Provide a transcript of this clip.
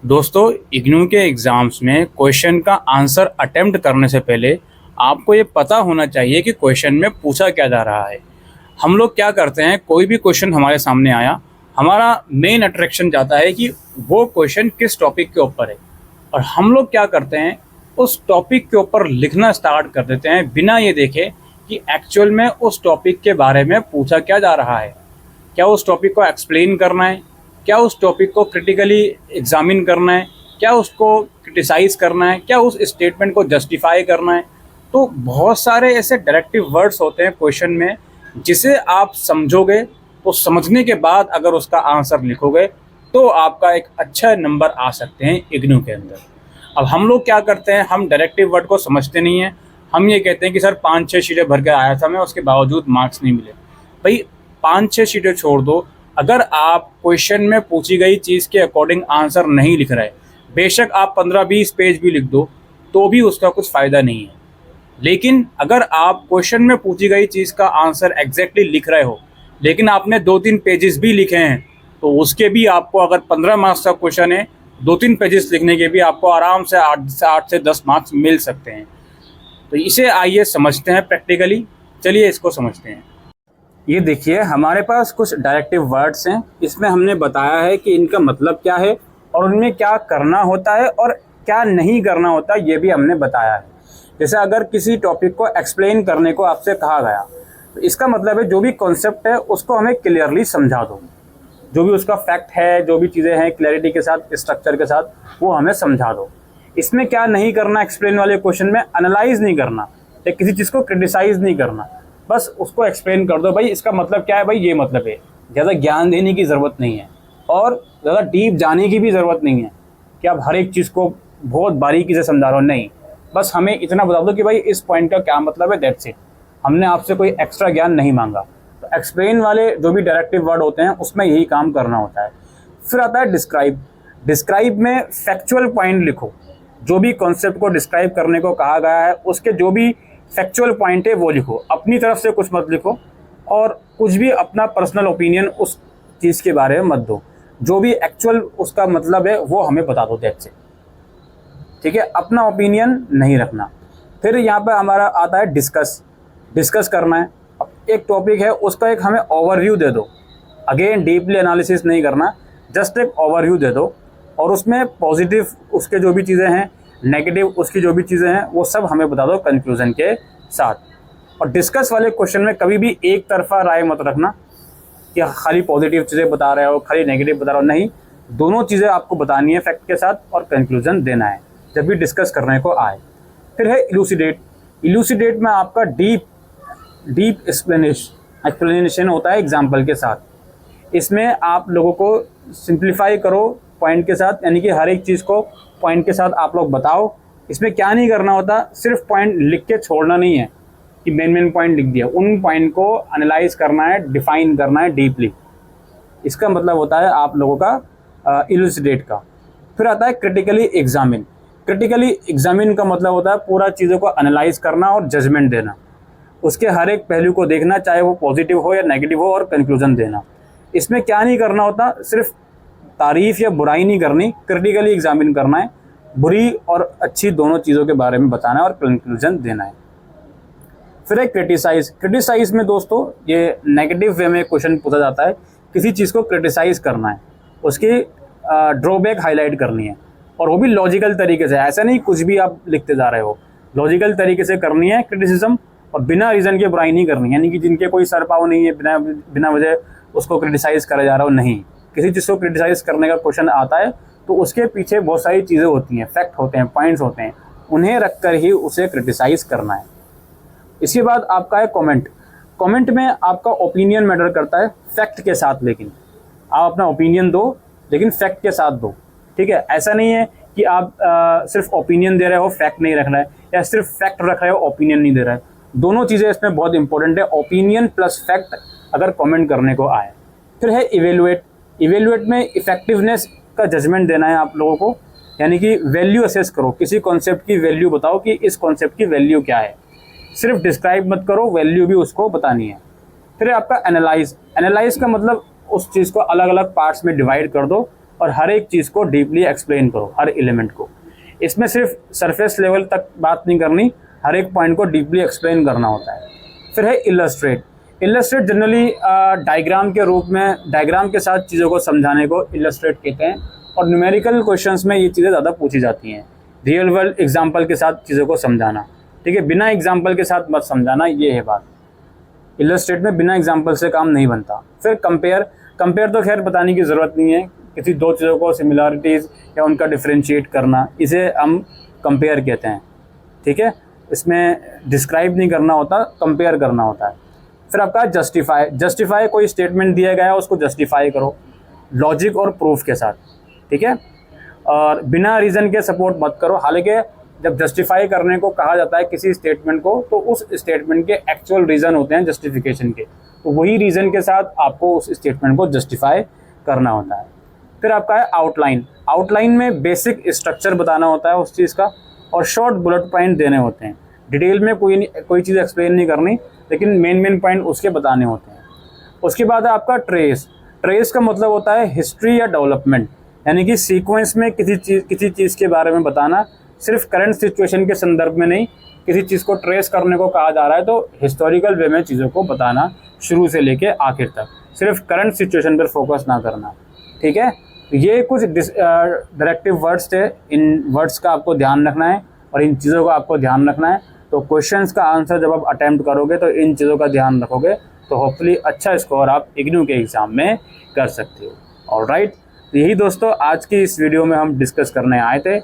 दोस्तों, इग्नू के एग्ज़ाम्स में क्वेश्चन का आंसर अटेम्प्ट करने से पहले आपको ये पता होना चाहिए कि क्वेश्चन में पूछा क्या जा रहा है। हम लोग क्या करते हैं, कोई भी क्वेश्चन हमारे सामने आया, हमारा मेन अट्रैक्शन जाता है कि वो क्वेश्चन किस टॉपिक के ऊपर है, और हम लोग क्या करते हैं, उस टॉपिक के ऊपर लिखना स्टार्ट कर देते हैं बिना ये देखे कि एक्चुअल में उस टॉपिक के बारे में पूछा क्या जा रहा है। क्या उस टॉपिक को एक्सप्लेन करना है, क्या उस टॉपिक को क्रिटिकली एग्जामिन करना है, क्या उसको क्रिटिसाइज़ करना है, क्या उस स्टेटमेंट को जस्टिफाई करना है। तो बहुत सारे ऐसे डायरेक्टिव वर्ड्स होते हैं क्वेश्चन में, जिसे आप समझोगे, तो समझने के बाद अगर उसका आंसर लिखोगे तो आपका एक अच्छा नंबर आ सकते हैं इग्नू के अंदर। अब हम लोग क्या करते हैं, हम डायरेक्टिव वर्ड को समझते नहीं हैं। हम ये कहते हैं कि सर 5-6 शीटें भर के आया था मैं, उसके बावजूद मार्क्स नहीं मिले। भाई 5-6 शीटें छोड़ दो, अगर आप क्वेश्चन में पूछी गई चीज़ के अकॉर्डिंग आंसर नहीं लिख रहे, बेशक आप 15-20 पेज भी लिख दो तो भी उसका कुछ फ़ायदा नहीं है। लेकिन अगर आप क्वेश्चन में पूछी गई चीज़ का आंसर एग्जैक्टली लिख रहे हो, लेकिन आपने 2-3 पेजेस भी लिखे हैं, तो उसके भी आपको, अगर 15 मार्क्स का क्वेश्चन है, 2-3 पेजेस लिखने के भी आपको आराम से 8 से 10 मार्क्स मिल सकते हैं। तो इसे आइए समझते हैं प्रैक्टिकली। चलिए इसको समझते हैं। ये देखिए, हमारे पास कुछ डायरेक्टिव वर्ड्स हैं। इसमें हमने बताया है कि इनका मतलब क्या है और उनमें क्या करना होता है और क्या नहीं करना होता, ये भी हमने बताया है। जैसे अगर किसी टॉपिक को एक्सप्लेन करने को आपसे कहा गया, तो इसका मतलब है जो भी कॉन्सेप्ट है उसको हमें क्लियरली समझा दो। जो भी उसका फैक्ट है, जो भी चीज़ें हैं, क्लैरिटी के साथ, स्ट्रक्चर के साथ, वो हमें समझा दो। इसमें क्या नहीं करना, एक्सप्लेन वाले क्वेश्चन में एनालाइज नहीं करना या किसी चीज़ को क्रिटिसाइज नहीं करना, बस उसको एक्सप्लेन कर दो। भाई इसका मतलब क्या है, भाई ये मतलब है। ज़्यादा ज्ञान देने की ज़रूरत नहीं है और ज़्यादा डीप जाने की भी ज़रूरत नहीं है कि आप हर एक चीज़ को बहुत बारीकी से समझा रहे हो। नहीं, बस हमें इतना बता दो कि भाई इस पॉइंट का क्या मतलब है, दैट्स इट। हमने आपसे कोई एक्स्ट्रा ज्ञान नहीं मांगा। तो एक्सप्लेन वाले जो भी डायरेक्टिव वर्ड होते हैं उसमें यही काम करना होता है। फिर आता है डिस्क्राइब। डिस्क्राइब में फैक्चुअल पॉइंट लिखो। जो भी कॉन्सेप्ट को डिस्क्राइब करने को कहा गया है उसके जो भी फैक्चुअल पॉइंट है वो लिखो। अपनी तरफ से कुछ मत लिखो और कुछ भी अपना पर्सनल ओपिनियन उस चीज़ के बारे में मत दो। जो भी एक्चुअल उसका मतलब है वो हमें बता दो, दैट्स इट। ठीक है, अपना ओपिनियन नहीं रखना। फिर यहाँ पे हमारा आता है डिस्कस। डिस्कस करना है, अब एक टॉपिक है उसका एक हमें ओवरव्यू दे दो। अगेन डीपली एनालिसिस नहीं करना, जस्ट एक ओवरव्यू दे दो और उसमें पॉजिटिव उसके जो भी चीज़ें हैं, नेगेटिव उसकी जो भी चीज़ें हैं, वो सब हमें बता दो कंक्लूजन के साथ। और डिस्कस वाले क्वेश्चन में कभी भी एक तरफा राय मत रखना कि खाली पॉजिटिव चीज़ें बता रहे हो, खाली नेगेटिव बता रहे हो। नहीं, दोनों चीज़ें आपको बतानी है फैक्ट के साथ और कंक्लूजन देना है जब भी डिस्कस करने को आए। फिर है इलूसिडेट। इलूसिडेट में आपका डीप एक्सप्लेनेशन होता है एग्जाम्पल के साथ। इसमें आप लोगों को सिंप्लीफाई करो पॉइंट के साथ, यानी कि हर एक चीज़ को पॉइंट के साथ आप लोग बताओ। इसमें क्या नहीं करना होता, सिर्फ पॉइंट लिख के छोड़ना नहीं है कि मेन पॉइंट लिख दिया। उन पॉइंट को एनालाइज करना है, डिफाइन करना है डीपली। इसका मतलब होता है आप लोगों का इलूसिडेट का। फिर आता है क्रिटिकली एग्जामिन। क्रिटिकली एग्जामिन का मतलब होता है पूरा चीज़ों को एनालाइज करना और जजमेंट देना, उसके हर एक पहलू को देखना, चाहे वो पॉजिटिव हो या नेगेटिव हो, और कंक्लूजन देना। इसमें क्या नहीं करना होता, सिर्फ तारीफ़ या बुराई नहीं करनी, क्रिटिकली एग्जामिन करना है, बुरी और अच्छी दोनों चीज़ों के बारे में बताना है और कंक्लूजन देना है। फिर है क्रिटिसाइज़। क्रिटिसाइज़ में दोस्तों ये नेगेटिव वे में क्वेश्चन पूछा जाता है। किसी चीज़ को क्रिटिसाइज़ करना है, उसकी ड्रॉबैक हाईलाइट करनी है, और वो भी लॉजिकल तरीके से। ऐसा नहीं कुछ भी आप लिखते जा रहे हो, लॉजिकल तरीके से करनी है क्रिटिसिज्म, और बिना रीज़न के बुराई नहीं करनी है। यानी कि जिनके कोई सर पाँव नहीं है, बिना वजह उसको क्रिटिसाइज़ करा जा रहा हो, नहीं। किसी चीज़ को क्रिटिसाइज़ करने का क्वेश्चन आता है तो उसके पीछे बहुत सारी चीज़ें होती हैं, फैक्ट होते हैं, पॉइंट्स होते हैं, उन्हें रख कर ही उसे क्रिटिसाइज़ करना है। इसके बाद आपका है कमेंट। कमेंट में आपका ओपिनियन मैटर करता है फैक्ट के साथ, लेकिन आप अपना ओपिनियन दो लेकिन फैक्ट के साथ दो। ठीक है, ऐसा नहीं है कि आप सिर्फ ओपिनियन दे रहे हो, फैक्ट नहीं रख रहे हैं, या सिर्फ फैक्ट रख रहे हो, ओपिनियन नहीं दे रहे हैं। दोनों चीज़ें इसमें बहुत इंपॉर्टेंट है, ओपिनियन प्लस फैक्ट अगर कमेंट करने को आए। फिर है इवेलुएट। इवेलुएट में इफेक्टिवनेस का जजमेंट देना है आप लोगों को, यानी कि वैल्यू असेस करो। किसी कॉन्सेप्ट की वैल्यू बताओ कि इस कॉन्सेप्ट की वैल्यू क्या है। सिर्फ डिस्क्राइब मत करो, वैल्यू भी उसको बतानी है। फिर आपका एनालाइज। एनालाइज का मतलब उस चीज़ को अलग अलग पार्ट्स में डिवाइड कर दो और हर एक चीज़ को डीपली एक्सप्लेन करो, हर एलिमेंट को। इसमें सिर्फ सरफेस लेवल तक बात नहीं करनी, हर एक पॉइंट को डीपली एक्सप्लेन करना होता है। फिर है इलस्ट्रेट। इलस्ट्रेट जनरली डायग्राम के रूप में, डायग्राम के साथ चीज़ों को समझाने को इलस्ट्रेट कहते हैं, और न्यूमेरिकल क्वेश्चंस में ये चीज़ें ज़्यादा पूछी जाती हैं। रियल वर्ल्ड एग्जाम्पल के साथ चीज़ों को समझाना, ठीक है, बिना एग्जाम्पल के साथ मत समझाना, ये है बात। इलस्ट्रेट में बिना एग्जाम्पल से काम नहीं बनता। फिर कंपेयर तो खैर बताने की ज़रूरत नहीं है, किसी दो चीज़ों को सिमिलरिटीज़ या उनका डिफ्रेंशिएट करना, इसे हम कंपेयर कहते हैं, ठीक है। इसमें डिस्क्राइब नहीं करना होता, कंपेयर करना होता है। फिर आपका जस्टिफाई कोई स्टेटमेंट दिया गया है उसको जस्टिफाई करो लॉजिक और प्रूफ के साथ, ठीक है, और बिना रीज़न के सपोर्ट मत करो। हालांकि जब जस्टिफाई करने को कहा जाता है किसी स्टेटमेंट को, तो उस स्टेटमेंट के एक्चुअल रीज़न होते हैं जस्टिफिकेशन के, तो वही रीज़न के साथ आपको उस स्टेटमेंट को जस्टिफाई करना होता है। फिर आपका है आउटलाइन में बेसिक स्ट्रक्चर बताना होता है उस चीज़ का, और शॉर्ट बुलेट पॉइंट देने होते हैं। डिटेल में कोई चीज़ एक्सप्लेन नहीं करनी, लेकिन मेन पॉइंट उसके बताने होते हैं। उसके बाद है आपका ट्रेस का मतलब होता है हिस्ट्री या डेवलपमेंट, यानी कि सीक्वेंस में किसी चीज़ के बारे में बताना, सिर्फ करंट सिचुएशन के संदर्भ में नहीं। किसी चीज़ को ट्रेस करने को कहा जा रहा है तो हिस्टोरिकल वे में चीज़ों को बताना, शुरू से लेके आखिर तक, सिर्फ करंट सिचुएशन पर फोकस ना करना, ठीक है। ये कुछ डायरेक्टिव वर्ड्स थे, इन वर्ड्स का आपको ध्यान रखना है और इन चीज़ों का आपको ध्यान रखना है। तो क्वेश्चंस का आंसर जब आप अटेम्प्ट करोगे तो इन चीज़ों का ध्यान रखोगे तो होपफुली अच्छा स्कोर आप इग्नू के एग्ज़ाम में कर सकते हो। ऑलराइट, यही दोस्तों आज की इस वीडियो में हम डिस्कस करने आए थे।